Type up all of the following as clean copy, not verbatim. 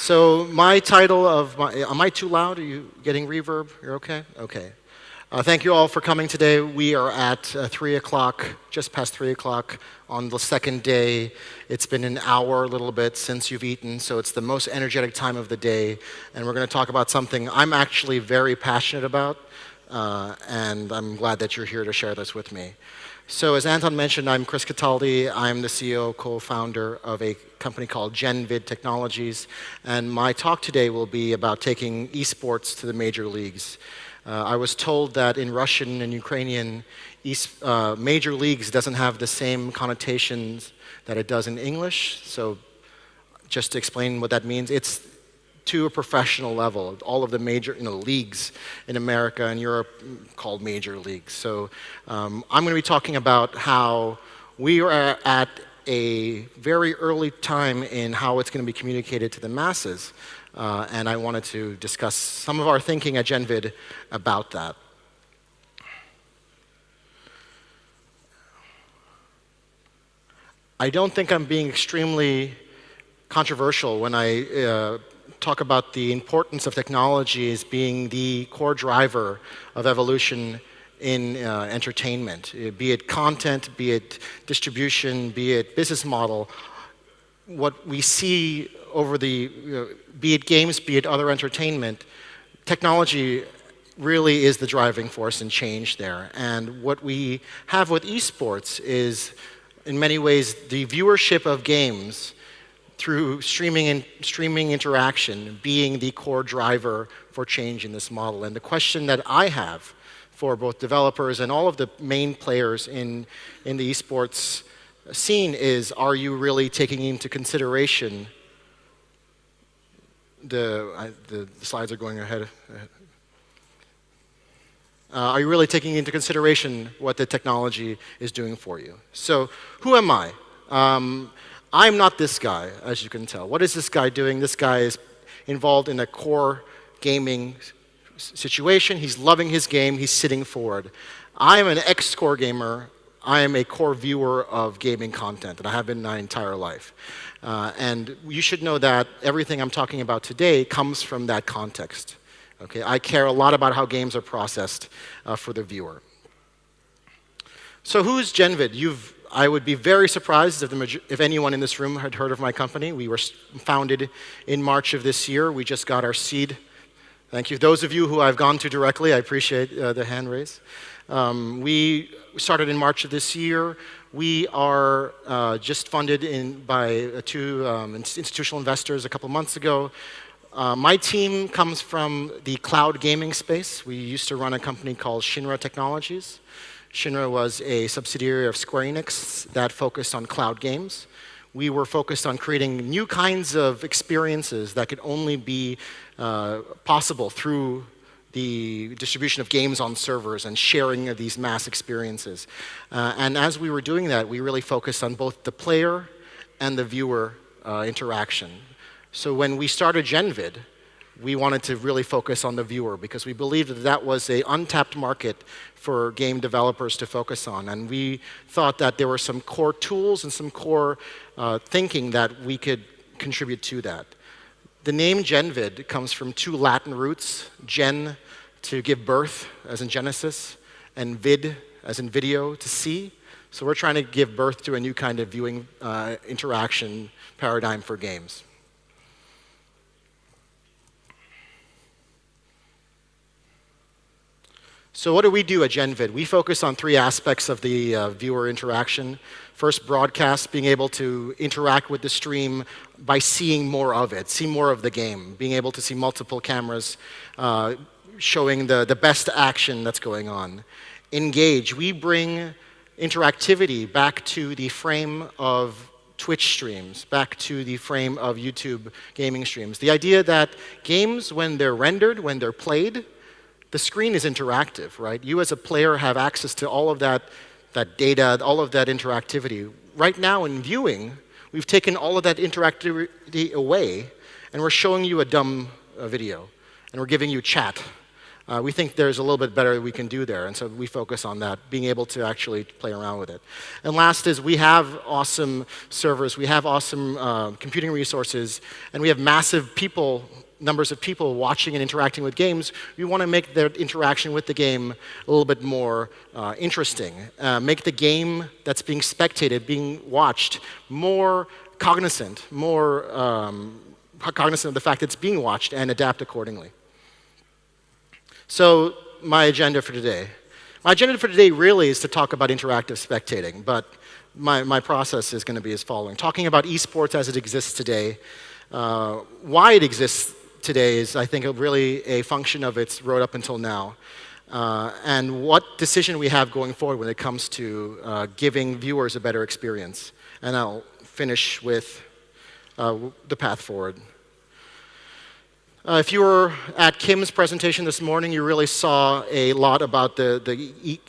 So my title of my, am I too loud? Are you getting reverb? You're okay? Okay. Thank you all for coming today. We are at 3 o'clock, just past 3 o'clock on the second day. It's been an hour, a little bit, since you've eaten, so it's the most energetic time of the day. And we're going to talk about something I'm actually very passionate about, and I'm glad that you're here to share this with me. So as Anton mentioned, I'm Chris Cataldi. I'm the CEO, co-founder of a company called GenVid Technologies. And my talk today will be about taking eSports to the major leagues. I was told that in Russian and Ukrainian, major leagues doesn't have the same connotations that it does in English. So just to explain what that means, it's to a professional level. All of the major leagues in America and Europe called major leagues. So I'm going to be talking about how we are at a very early time in how it's going to be communicated to the masses. And I wanted to discuss some of our thinking at GenVid about that. I don't think I'm being extremely controversial when I talk about the importance of technology as being the core driver of evolution in entertainment, be it content, be it distribution, be it business model. What we see over the, be it games, be it other entertainment, technology really is the driving force and change there. And what we have with eSports is, in many ways, the viewership of games through streaming interaction being the core driver for change in this model. And the question that I have for both developers and all of the main players in the esports scene is, are you really taking into consideration the slides are going ahead. Are you really taking into consideration what the technology is doing for you? So who am I? I'm not this guy, as you can tell. What is this guy doing? This guy is involved in a core gaming situation. He's loving his game. He's sitting forward. I am an ex-core gamer. I am a core viewer of gaming content, and I have been my entire life. And you should know that everything I'm talking about today comes from that context. Okay? I care a lot about how games are processed for the viewer. So who's GenVid? I would be very surprised if anyone in this room had heard of my company. We were founded in March of this year. We just got our seed. Thank you. Those of you who I've gone to directly, I appreciate the hand raise. We started in March of this year. We are just funded by two institutional investors a couple months ago. My team comes from the cloud gaming space. We used to run a company called Shinra Technologies. Shinra was a subsidiary of Square Enix that focused on cloud games. We were focused on creating new kinds of experiences that could only be possible through the distribution of games on servers and sharing of these mass experiences. And as we were doing that, we really focused on both the player and the viewer interaction. So when we started GenVid, we wanted to really focus on the viewer because we believed that that was an untapped market for game developers to focus on. And we thought that there were some core tools and some core thinking that we could contribute to that. The name GenVid comes from two Latin roots, gen, to give birth, as in Genesis, and vid, as in video, to see. So we're trying to give birth to a new kind of viewing interaction paradigm for games. So what do we do at GenVid? We focus on three aspects of the viewer interaction. First, broadcast, being able to interact with the stream by seeing more of it, see more of the game, being able to see multiple cameras showing the best action that's going on. Engage, we bring interactivity back to the frame of Twitch streams, back to the frame of YouTube gaming streams. The idea that games, when they're rendered, when they're played, the screen is interactive, right? You as a player have access to all of that data, all of that interactivity. Right now in viewing, we've taken all of that interactivity away, and we're showing you a dumb video, and we're giving you chat. We think there's a little bit better we can do there, and so we focus on that, being able to actually play around with it. And last is we have awesome servers, we have awesome computing resources, and we have massive numbers of people watching and interacting with games. We want to make their interaction with the game a little bit more interesting, make the game that's being spectated, being watched, more cognizant, cognizant of the fact that it's being watched, and adapt accordingly. So my agenda for today. My agenda for today really is to talk about interactive spectating, but my process is going to be as following. Talking about eSports as it exists today. Why it exists today is, I think, really a function of its road up until now. And what decision we have going forward when it comes to giving viewers a better experience. And I'll finish with the path forward. If you were at Kim's presentation this morning, you really saw a lot about the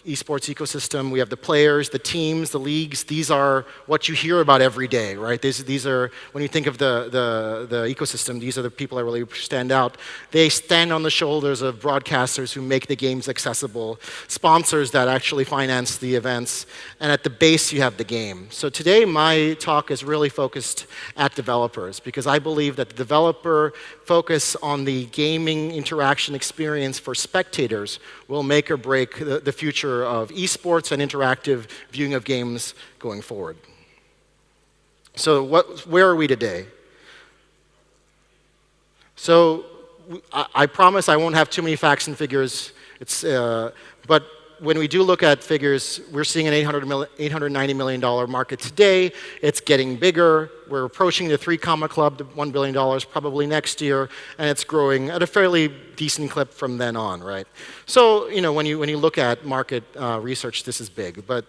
esports ecosystem. We have the players, the teams, the leagues. These are what you hear about every day, right? These are, when you think of the ecosystem, these are the people that really stand out. They stand on the shoulders of broadcasters who make the games accessible, sponsors that actually finance the events, and at the base you have the game. So today my talk is really focused at developers, because I believe that the developer focus on the gaming interaction experience for spectators will make or break the future of esports and interactive viewing of games going forward. So where are we today? So I promise I won't have too many facts and figures, but when we do look at figures, we're seeing an $890 million market today. It's getting bigger. We're approaching the 3 Comma Club, the $1 billion probably next year, and it's growing at a fairly decent clip from then on, right? So, when you look at market research, this is big, but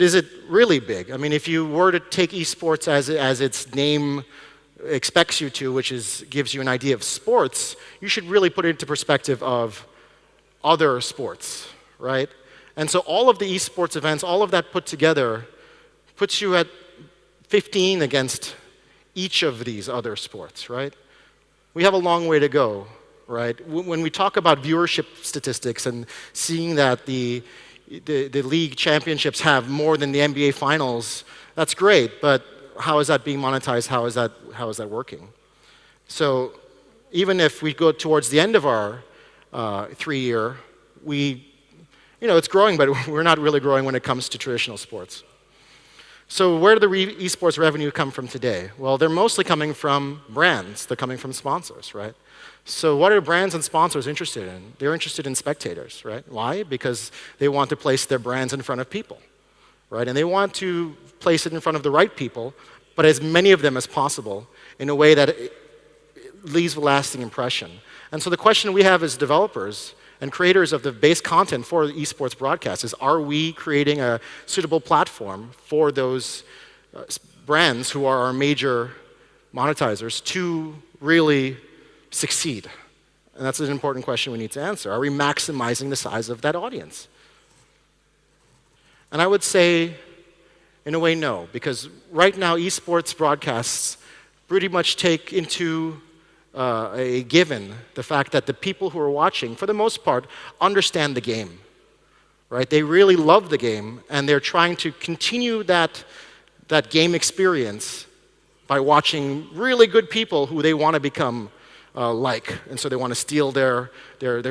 is it really big? I mean, if you were to take esports as its name expects you to, which gives you an idea of sports, you should really put it into perspective of other sports, right? And so all of the esports events, all of that put together, puts you at 15 against each of these other sports, right? We have a long way to go, right? When we talk about viewership statistics and seeing that the league championships have more than the NBA finals, that's great, but how is that being monetized? How is that working? So even if we go towards the end of our 3-year, it's growing, but we're not really growing when it comes to traditional sports. So where do the esports revenue come from today? Well, they're mostly coming from brands. They're coming from sponsors, right? So what are brands and sponsors interested in? They're interested in spectators, right? Why? Because they want to place their brands in front of people, right? And they want to place it in front of the right people, but as many of them as possible in a way that it leaves a lasting impression. And so the question we have as developers and creators of the base content for the esports broadcast is, are we creating a suitable platform for those brands who are our major monetizers to really succeed? And that's an important question we need to answer. Are we maximizing the size of that audience? And I would say, in a way, no, because right now esports broadcasts pretty much take into a given the fact that the people who are watching, for the most part, understand the game, right? They really love the game, and they're trying to continue that game experience by watching really good people who they want to become like, and so they want to steal their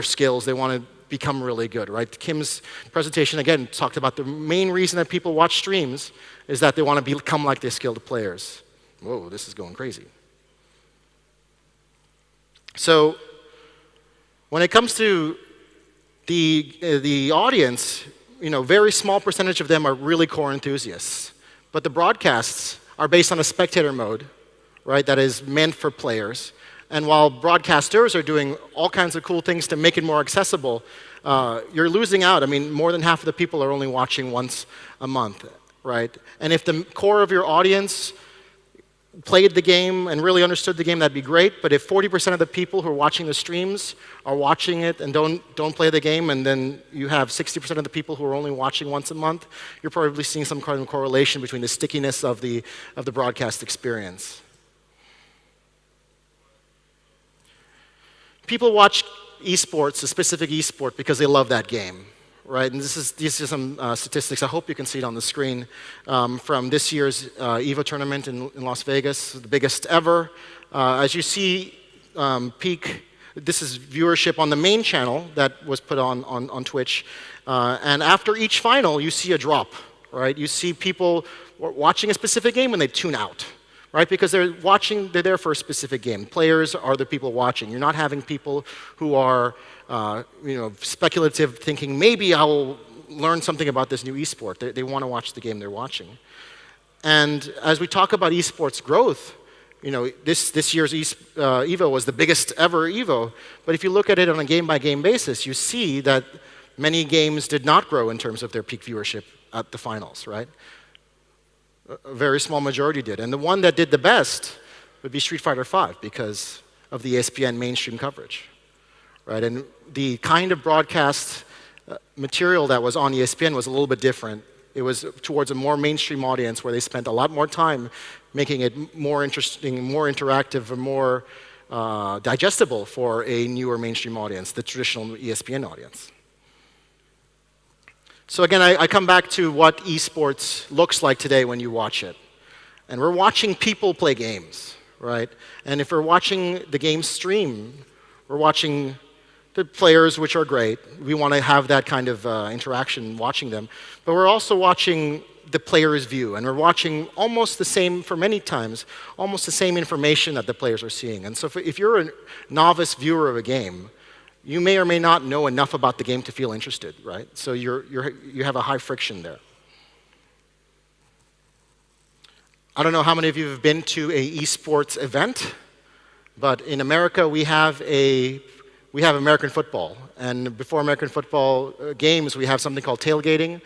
skills. They want to become really good, right? Kim's presentation, again, talked about the main reason that people watch streams is that they want to become like their skilled players. Whoa, this is going crazy. So when it comes to the audience, very small percentage of them are really core enthusiasts. But the broadcasts are based on a spectator mode, right, that is meant for players. And while broadcasters are doing all kinds of cool things to make it more accessible, you're losing out. I mean, more than half of the people are only watching once a month, right? And if the core of your audience played the game and really understood the game, that'd be great. But if 40% of the people who are watching the streams are watching it and don't play the game, and then you have 60% of the people who are only watching once a month, you're probably seeing some kind of correlation between the stickiness of the broadcast experience. People watch eSports, a specific eSport, because they love that game, right? And these are some statistics. I hope you can see it on the screen from this year's EVO tournament in Las Vegas, the biggest ever. As you see, peak. This is viewership on the main channel that was put on Twitch. And after each final, you see a drop, right? You see people watching a specific game and they tune out, right? Because they're there for a specific game. Players are the people watching. You're not having people who are speculative, thinking, maybe I'll learn something about this new esport. They want to watch the game they're watching. And as we talk about esports growth, this year's EVO was the biggest ever EVO. But if you look at it on a game-by-game basis, you see that many games did not grow in terms of their peak viewership at the finals, right? A very small majority did. And the one that did the best would be Street Fighter V because of the ESPN mainstream coverage, right? And the kind of broadcast material that was on ESPN was a little bit different. It was towards a more mainstream audience where they spent a lot more time making it more interesting, more interactive, and more digestible for a newer mainstream audience, the traditional ESPN audience. So again, I come back to what esports looks like today when you watch it. And we're watching people play games, right? And if we're watching the game stream, we're watching the players, which are great. We want to have that kind of interaction watching them. But we're also watching the player's view. And we're watching almost the same, for many times, almost the same information that the players are seeing. And so if you're a novice viewer of a game, you may or may not know enough about the game to feel interested, right? So you have a high friction there. I don't know how many of you have been to a esports event, but in America we have American football. And before American football games, we have something called tailgating.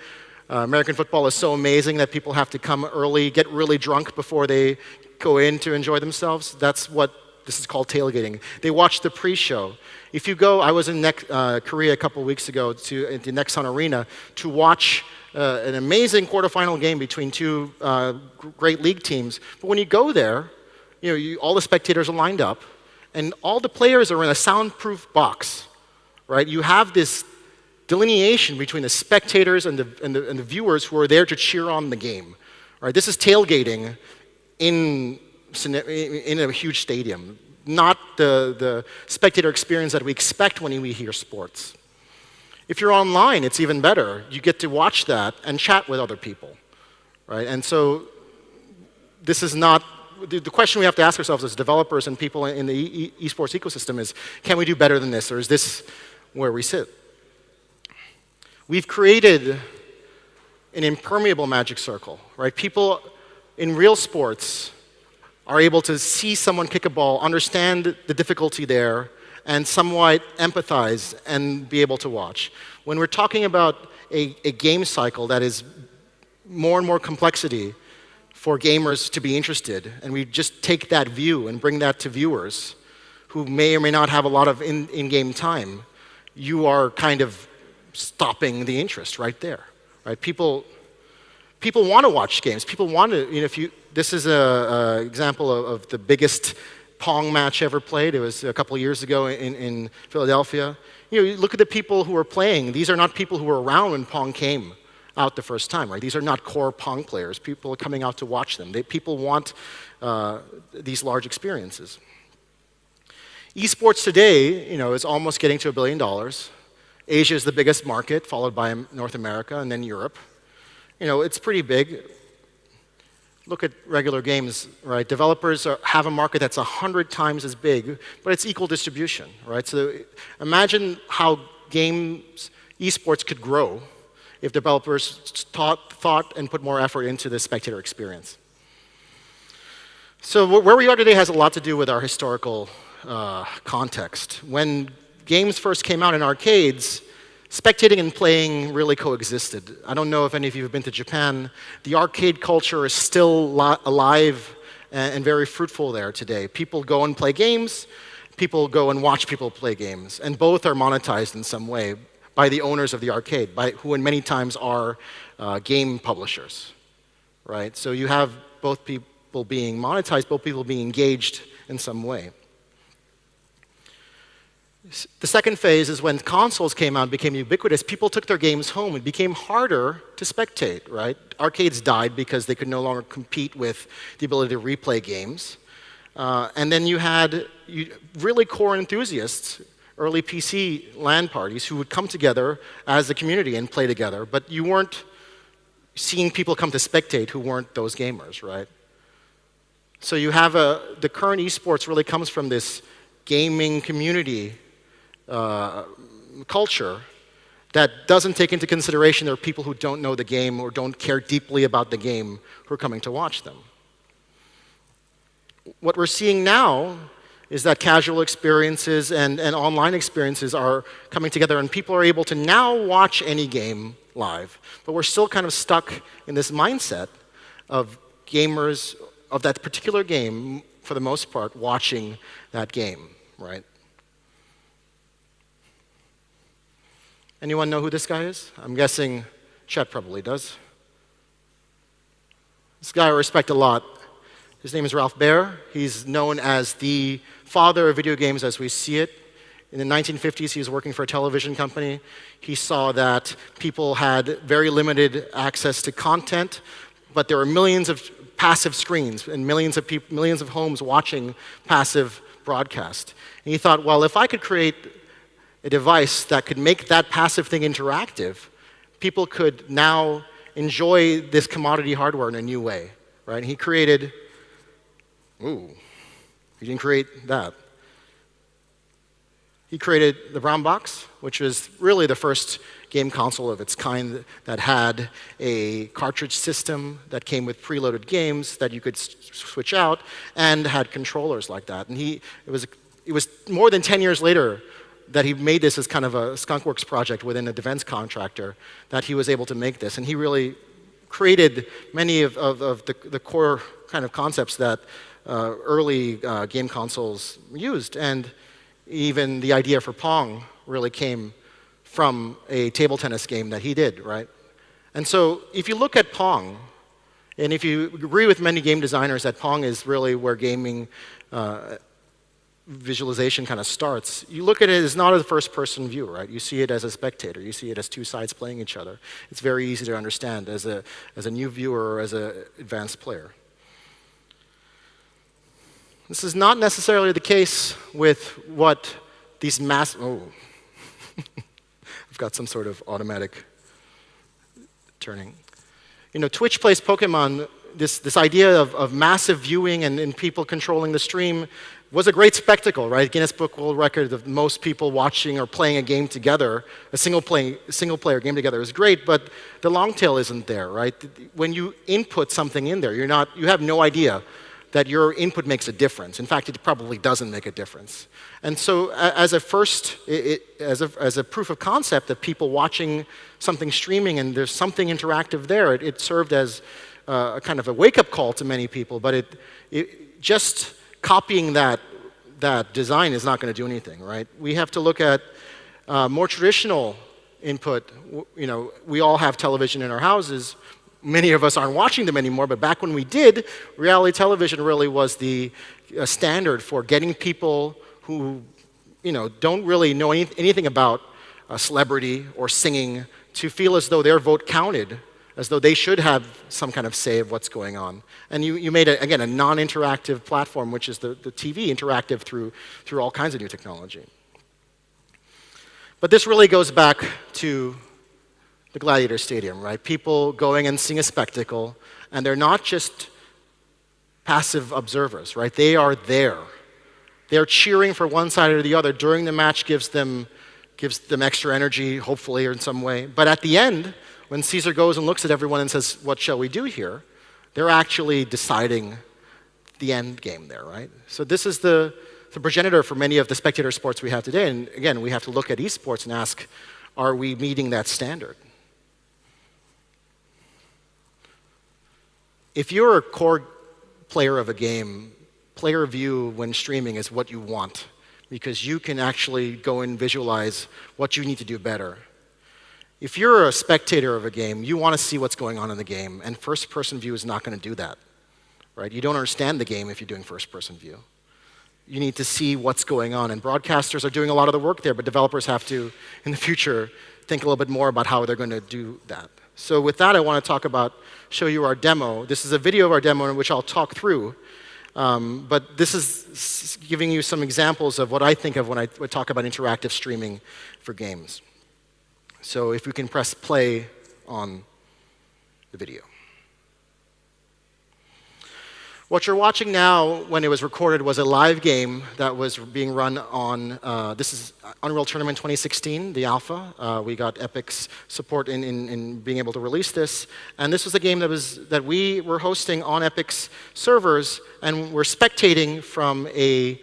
American football is so amazing that people have to come early, get really drunk before they go in to enjoy themselves. That's what this is called, tailgating. They watch the pre-show. If you go, I was in Korea a couple weeks ago at the Nexon Arena to watch an amazing quarterfinal game between two great league teams. But when you go there, all the spectators are lined up, and all the players are in a soundproof box, right? You have this delineation between the spectators and the viewers who are there to cheer on the game, right? This is tailgating in a huge stadium, not the spectator experience that we expect when we hear sports. If you're online, it's even better. You get to watch that and chat with other people, right? And so this is not, the question we have to ask ourselves as developers and people in the esports ecosystem is, can we do better than this, or is this where we sit? We've created an impermeable magic circle, right? People in real sports are able to see someone kick a ball, understand the difficulty there, and somewhat empathize and be able to watch. When we're talking about a game cycle that is more and more complexity for gamers to be interested, and we just take that view and bring that to viewers who may or may not have a lot of in-game time, you are kind of stopping the interest right there, right? People want to watch games. People want to, this is an example of the biggest Pong match ever played. It was a couple of years ago in Philadelphia. You look at the people who are playing. These are not people who were around when Pong came out the first time, right? These are not core Pong players. People are coming out to watch them. People want these large experiences. Esports today, is almost getting to $1 billion. Asia is the biggest market, followed by North America, and then Europe. It's pretty big. Look at regular games, right? Developers have a market that's 100 times as big, but it's equal distribution, right? So imagine how esports could grow if developers thought and put more effort into the spectator experience. So where we are today has a lot to do with our historical context. When games first came out in arcades, spectating and playing really coexisted. I don't know if any of you have been to Japan. The arcade culture is still alive and very fruitful there today. People go and play games. People go and watch people play games. And both are monetized in some way by the owners of the arcade, who in many times are game publishers, right? So you have both people being monetized, both people being engaged in some way. The second phase is when consoles came out and became ubiquitous, people took their games home. It became harder to spectate, right? Arcades died because they could no longer compete with the ability to replay games. And then you had really core enthusiasts, early PC LAN parties, who would come together as a community and play together, but you weren't seeing people come to spectate who weren't those gamers, right? So you have the current esports really comes from this gaming community culture that doesn't take into consideration there are people who don't know the game or don't care deeply about the game who are coming to watch them. What we're seeing now is that casual experiences and online experiences are coming together, and people are able to now watch any game live. But we're still kind of stuck in this mindset of gamers of that particular game, for the most part, watching that game, right? Anyone know who this guy is? I'm guessing Chet probably does. This guy I respect a lot. His name is Ralph Baer. He's known as the father of video games as we see it. In the 1950s, he was working for a television company. He saw that people had very limited access to content, but there were millions of passive screens and millions of homes watching passive broadcast. And he thought, well, if I could create a device that could make that passive thing interactive, people could now enjoy this commodity hardware in a new way, right? And he created, he didn't create that. He created the brown box, which was really the first game console of its kind that had a cartridge system that came with preloaded games that you could switch out and had controllers like that. And it was more than 10 years later that he made this as kind of a skunkworks project within a defense contractor that he was able to make this. And he really created many of the core kind of concepts that early game consoles used. And even the idea for Pong really came from a table tennis game that he did, right? And so if you look at Pong, and if you agree with many game designers that Pong is really where gaming visualization kind of starts, you look at it as not a first-person view, right? You see it as a spectator. You see it as two sides playing each other. It's very easy to understand as a new viewer or as an advanced player. This is not necessarily the case with what these I've got some sort of automatic turning. You know, Twitch plays Pokemon, this idea of massive viewing and people controlling the stream was a great spectacle, right? Guinness Book World Record of most people watching or playing a game together, a single player game together is great, but the long tail isn't there, right? When you input something in there, you have no idea that your input makes a difference. In fact, it probably doesn't make a difference. And so as a proof of concept of people watching something streaming and there's something interactive there, it served as a kind of a wake-up call to many people, but it just copying that design is not going to do anything, right? We have to look at more traditional input. You know, we all have television in our houses. Many of us aren't watching them anymore, but back when we did, reality television really was the standard for getting people who, you know, don't really know anything about celebrity or singing to feel as though their vote counted, as though they should have some kind of say of what's going on. And you made, again, a non-interactive platform, which is the TV, interactive through all kinds of new technology. But this really goes back to the Gladiator Stadium, right? People going and seeing a spectacle, and they're not just passive observers, right? They are there. They're cheering for one side or the other. During the match gives them extra energy, hopefully, or in some way. But at the end, when Caesar goes and looks at everyone and says, "What shall we do here?" they're actually deciding the end game there, right? So this is the progenitor for many of the spectator sports we have today. And again, we have to look at esports and ask, are we meeting that standard? If you're a core player of a game, player view when streaming is what you want, because you can actually go and visualize what you need to do better. If you're a spectator of a game, you want to see what's going on in the game, and first-person view is not going to do that, right? You don't understand the game if you're doing first-person view. you need to see what's going on. And broadcasters are doing a lot of the work there, but developers have to, in the future, think a little bit more about how they're going to do that. So with that, I want to show you our demo. This is a video of our demo in which I'll talk through. But this is giving you some examples of what I think of when I talk about interactive streaming for games. So if we can press play on the video. What you're watching now, when it was recorded, was a live game that was being run on, this is Unreal Tournament 2016, the alpha. We got Epic's support in being able to release this. And this was a game that we were hosting on Epic's servers, and we're spectating from a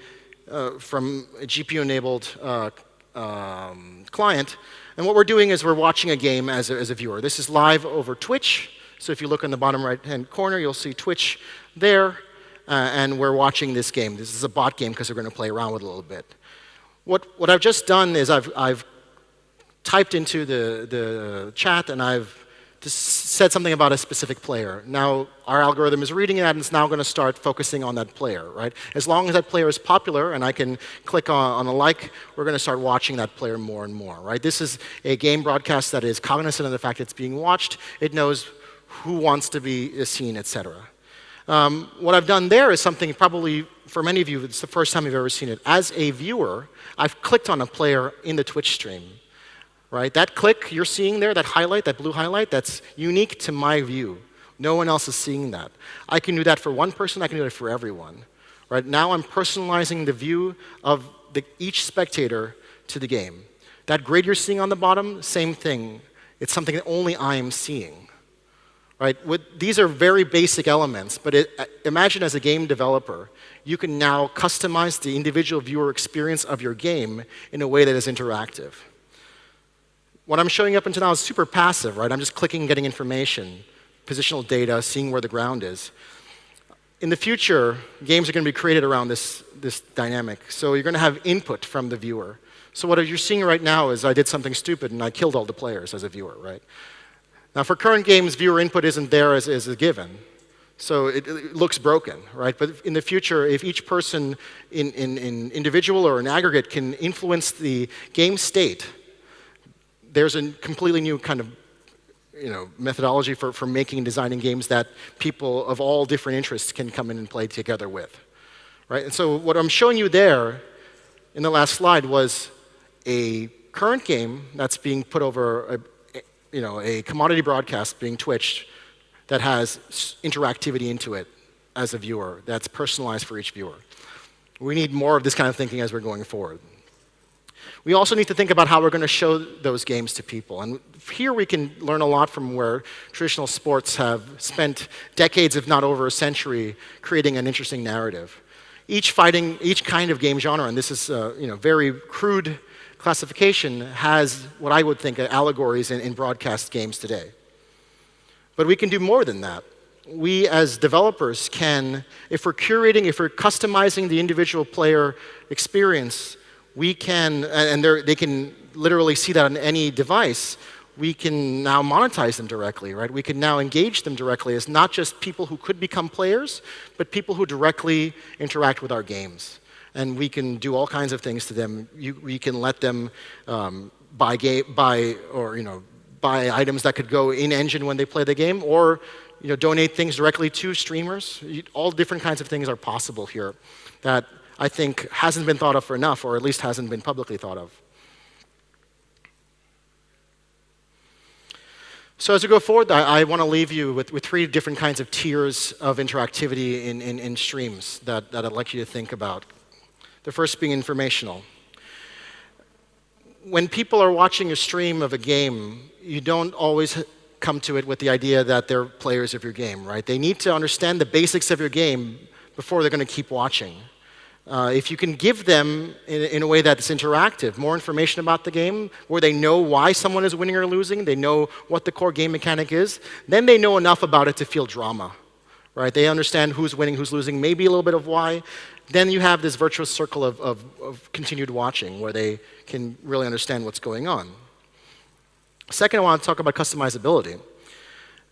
GPU-enabled client. And what we're doing is we're watching a game as a viewer. This is live over Twitch. So if you look in the bottom right-hand corner, you'll see Twitch there, and we're watching this game. This is a bot game because we're going to play around with it a little bit. What I've just done is I've typed into the chat, and I've just said something about a specific player. Now, our algorithm is reading that, and it's now going to start focusing on that player, right? As long as that player is popular, and I can click on a like, we're going to start watching that player more and more, right? This is a game broadcast that is cognizant of the fact it's being watched. It knows who wants to be seen, etc. What I've done there is something probably, for many of you, it's the first time you've ever seen it. As a viewer, I've clicked on a player in the Twitch stream. Right? That click you're seeing there, that highlight, that blue highlight, that's unique to my view. No one else is seeing that. I can do that for one person, I can do it for everyone. Right? Now I'm personalizing the view of each spectator to the game. That grid you're seeing on the bottom, same thing. It's something that only I am seeing. Right? These are very basic elements, but imagine as a game developer, you can now customize the individual viewer experience of your game in a way that is interactive. What I'm showing up until now is super passive, right? I'm just clicking and getting information, positional data, seeing where the ground is. In the future, games are going to be created around this dynamic. So you're going to have input from the viewer. So what you're seeing right now is I did something stupid and I killed all the players as a viewer, right? Now for current games, viewer input isn't there as a given. So it looks broken, right? But in the future, if each person in individual or in aggregate can influence the game state, there's a completely new kind of methodology for making and designing games that people of all different interests can come in and play together with. Right? And so what I'm showing you there in the last slide was a current game that's being put over a commodity broadcast being twitched that has interactivity into it as a viewer that's personalized for each viewer. We need more of this kind of thinking as we're going forward. We also need to think about how we're going to show those games to people. And here we can learn a lot from where traditional sports have spent decades, if not over a century, creating an interesting narrative. Each kind of game genre, and this is very crude classification, has what I would think are allegories in broadcast games today. But we can do more than that. We as developers can, if we're customizing the individual player experience, we can, and they can literally see that on any device, we can now monetize them directly, right? We can now engage them directly as not just people who could become players, but people who directly interact with our games. And we can do all kinds of things to them. We can let them buy items that could go in-engine when they play the game, or donate things directly to streamers. All different kinds of things are possible here that I think hasn't been thought of for enough, or at least hasn't been publicly thought of. So as we go forward, I want to leave you with three different kinds of tiers of interactivity in streams that I'd like you to think about. The first being informational. When people are watching a stream of a game, you don't always come to it with the idea that they're players of your game, right? They need to understand the basics of your game before they're going to keep watching. If you can give them, in a way that's interactive, more information about the game, where they know why someone is winning or losing, they know what the core game mechanic is, then they know enough about it to feel drama. Right? They understand who's winning, who's losing, maybe a little bit of why. Then you have this virtuous circle of continued watching, where they can really understand what's going on. Second, I want to talk about customizability.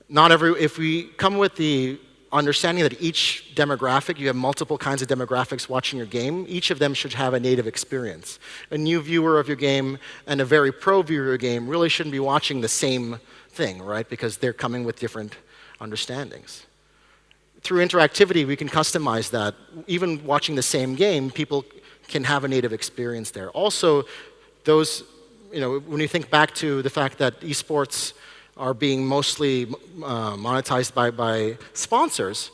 If we come with the understanding that each demographic, you have multiple kinds of demographics watching your game, each of them should have a native experience. A new viewer of your game and a very pro viewer of your game really shouldn't be watching the same thing, right? Because they're coming with different understandings. Through interactivity, we can customize that. Even watching the same game, people can have a native experience there. Also, those, when you think back to the fact that eSports are being mostly monetized by sponsors,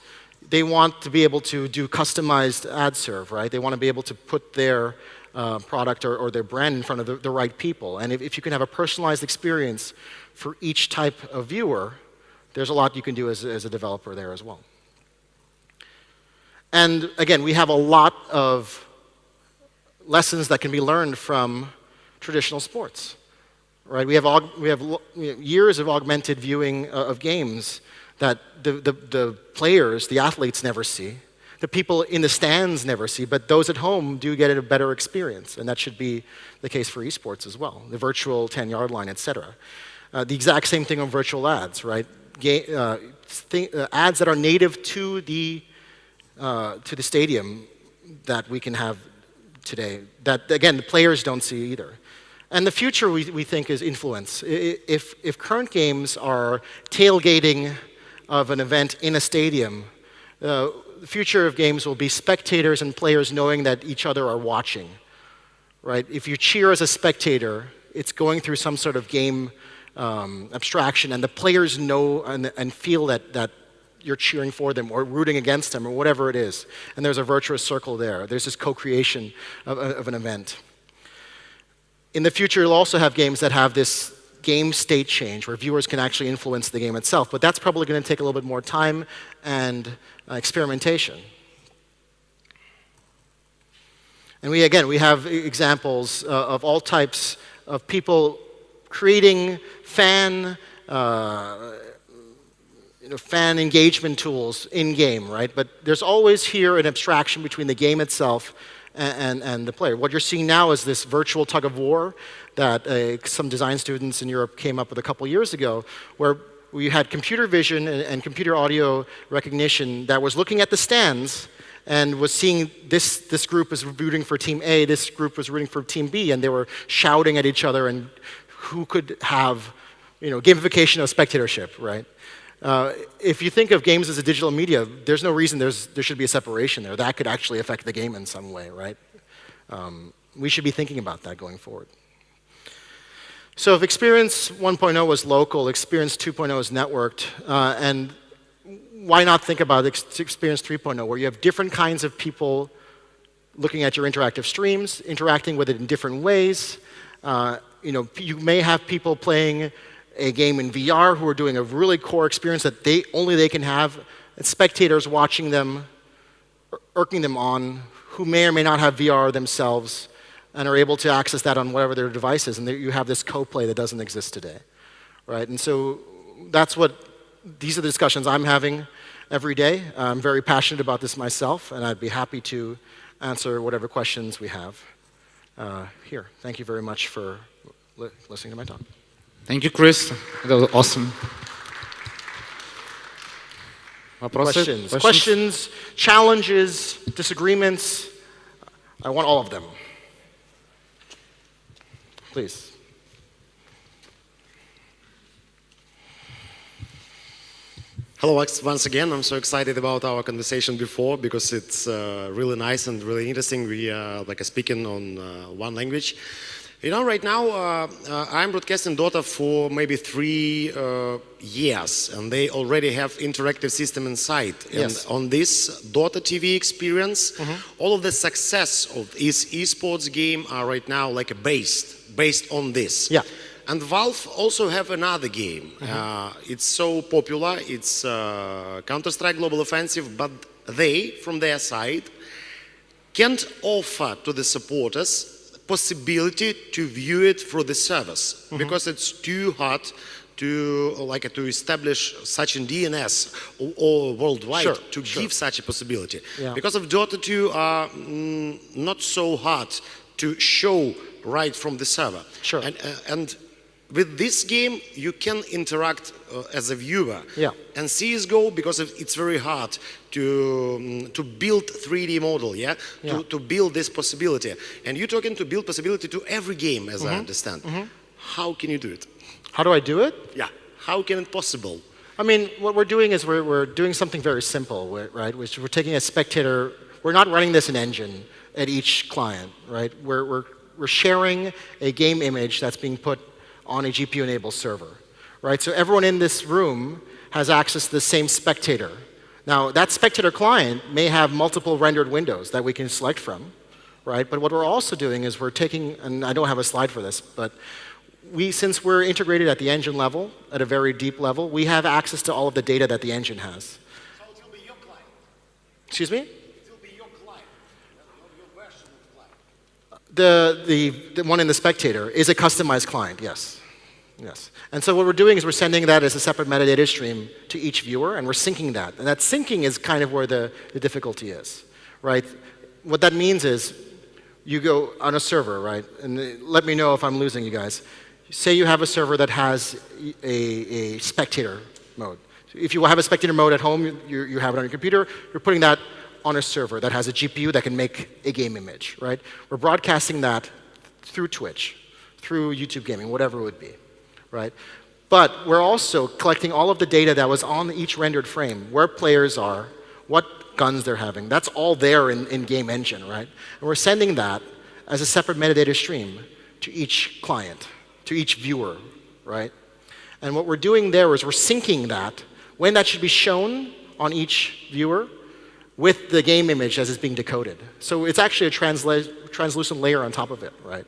they want to be able to do customized ad serve, right? They want to be able to put their product or their brand in front of the right people. And if you can have a personalized experience for each type of viewer, there's a lot you can do as a developer there as well. And again, we have a lot of lessons that can be learned from traditional sports. Right? We have years of augmented viewing of games that the players, the athletes never see. The people in the stands never see, but those at home do get a better experience, and that should be the case for esports as well. The virtual 10-yard line, et cetera. The exact same thing on virtual ads, right? Ads that are native to the stadium that we can have today, that, again, the players don't see either. And the future, we think, is influence. If current games are tailgating of an event in a stadium, the future of games will be spectators and players knowing that each other are watching. Right? If you cheer as a spectator, it's going through some sort of game abstraction, and the players know and feel that you're cheering for them or rooting against them or whatever it is. And there's a virtuous circle there. There's this co-creation of an event. In the future, you'll also have games that have this game state change where viewers can actually influence the game itself, but that's probably going to take a little bit more time and experimentation. And we have examples of all types of people creating fan engagement tools in-game, right? But there's always here an abstraction between the game itself and the player. What you're seeing now is this virtual tug of war that some design students in Europe came up with a couple years ago, where we had computer vision and computer audio recognition that was looking at the stands and was seeing this group was rooting for team A, this group was rooting for team B, and they were shouting at each other and who could have, gamification of spectatorship, right? If you think of games as a digital media, there's no reason there should be a separation there. That could actually affect the game in some way, right? We should be thinking about that going forward. So if Experience 1.0 was local, Experience 2.0 is networked, and why not think about Experience 3.0, where you have different kinds of people looking at your interactive streams, interacting with it in different ways. You may have people playing a game in VR who are doing a really core experience that only they can have, and spectators watching them, irking them on, who may or may not have VR themselves, and are able to access that on whatever their device is, and you have this co-play that doesn't exist today, right? And so these are the discussions I'm having every day. I'm very passionate about this myself, and I'd be happy to answer whatever questions we have here. Thank you very much for listening to my talk. Thank you, Chris. That was awesome. Questions, challenges, disagreements. I want all of them. Please. Hello, once again. I'm so excited about our conversation before because it's really nice and really interesting. We are speaking on one language. Right now I'm broadcasting Dota for maybe 3 years, and they already have interactive system inside. Yes. And on this Dota TV experience, all of the success of this esports game are right now based on this. Yeah. And Valve also have another game. It's so popular. It's Counter-Strike Global Offensive, but they, from their side, can't offer to the supporters possibility to view it through the service because it's too hard to establish such a DNS or worldwide to give such a possibility. Yeah. Because of Dota 2 are not so hard to show right from the server. Sure. And with this game, you can interact as a viewer. Yeah. And CSGO, because it's very hard to build 3D model, yeah? Yeah. To build this possibility. And you're talking to build possibility to every game, as I understand. How can you do it? How do I do it? Yeah. How can it possible? I mean, what we're doing is we're doing something very simple, right? Which we're taking a spectator. We're not running this in engine at each client, right? We're sharing a game image that's being put on a GPU-enabled server, right? So everyone in this room has access to the same spectator. Now, that spectator client may have multiple rendered windows that we can select from, right? But what we're also doing is we're taking, and I don't have a slide for this, but since we're integrated at the engine level, at a very deep level, we have access to all of the data that the engine has. So it will be your client? Excuse me? It will be your client, your version of client. The one in the spectator is a customized client, yes. Yes. And so what we're doing is we're sending that as a separate metadata stream to each viewer, and we're syncing that. And that syncing is kind of where the difficulty is, right? What that means is you go on a server, right? And let me know if I'm losing you guys. Say you have a server that has a spectator mode. If you have a spectator mode at home, you have it on your computer, you're putting that on a server that has a GPU that can make a game image, right? We're broadcasting that through Twitch, through YouTube gaming, whatever it would be, right? But we're also collecting all of the data that was on each rendered frame, where players are, what guns they're having. That's all there in Game Engine, right? And we're sending that as a separate metadata stream to each client, to each viewer, right? And what we're doing there is we're syncing that when that should be shown on each viewer with the game image as it's being decoded. So it's actually a translucent layer on top of it, right?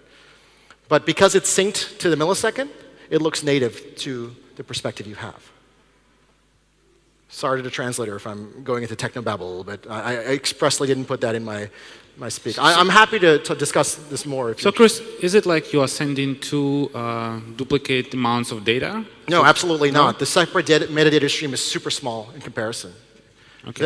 But because it's synced to the millisecond, it looks native to the perspective you have. Sorry to the translator if I'm going into technobabble a little bit. I expressly didn't put that in my speak. I'm happy to discuss this more. If so, Chris, is it like you are sending two duplicate amounts of data? No, absolutely not. The separate metadata stream is super small in comparison. Okay.